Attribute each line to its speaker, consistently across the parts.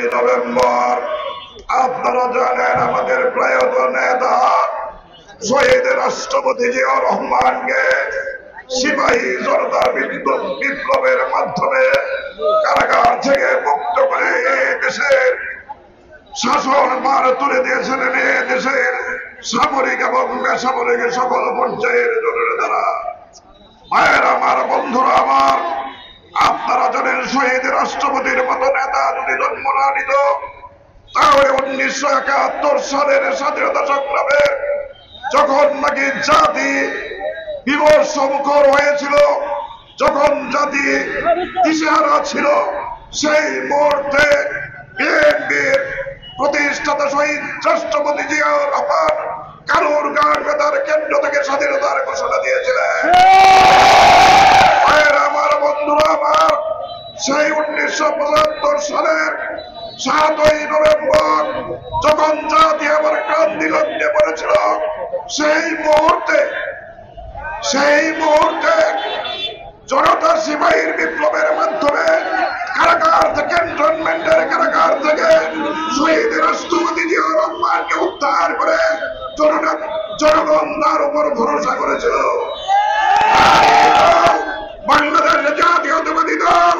Speaker 1: November আপনারা জানেন আমাদের প্রয়াত নেতা শহীদ রাষ্ট্রপতি জিয়াউর রহমানকে সিপাহী জনতা বিপ্লবের মাধ্যমে কারাগার থেকে মুক্ত করে দেশের শাসন ভার তুলে দিয়েছিলেন দেশের সামরিক এবং বেসামরিক সকল পর্যায়ের জননেতারা। মায়ের আমার, বন্ধুরা আমার, আপনারা জানেন শহীদ রাষ্ট্রপতির মতো নেতা যদি জন্ম না নিত তাহলে 1971 সালের স্বাধীনতা সংগ্রামে যখন নাকি জাতি বিমর্ষ মুখর হয়েছিল, যখন জাতি দিশেহারা ছিল, সেই মুহূর্তে বিএনপির প্রতিষ্ঠাতা শহীদ রাষ্ট্রপতি জিয়াউর রহমান কারুর গান বেতার কেন্দ্র থেকে স্বাধীনতার ঘোষণা দিয়েছিলেন। আমার বন্ধুরা আমার, সেই 1975 সালের 7ই নভেম্বর যখন জাতি আমার ক্রান্তি লগ্নে পড়েছিল, সেই মুহূর্তে জনতা সিপাহীর বিপ্লবের মাধ্যমে কারাগার থেকে, ক্যান্টনমেন্টের কারাগার থেকে শহীদ রাষ্ট্রপতি জিয়াউর রহমানকে উদ্ধার করে জনগণ তার উপর ভরসা করেছিল। বাংলাদেশ জাতীয়তাবাদী দল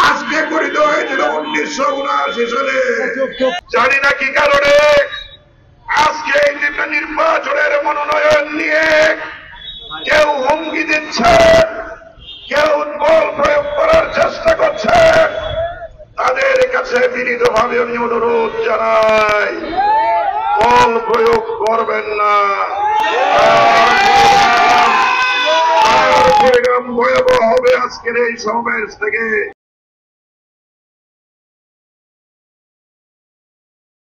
Speaker 1: আজকে গঠিত হয়েছিল 1979 সালে। জানি না কি কারণে আজকে এই নির্বাচনের মনোনয়ন নিয়ে কেউ হুমকি দিচ্ছে, কেউ বল প্রয়োগ করার চেষ্টা করছে। তাদের কাছে বিনীতভাবে আমি অনুরোধ জানাই, বল প্রয়োগ করবেন না। পরিণাম ভয়াবহ হবে আজকের এই সমাবেশ থেকে।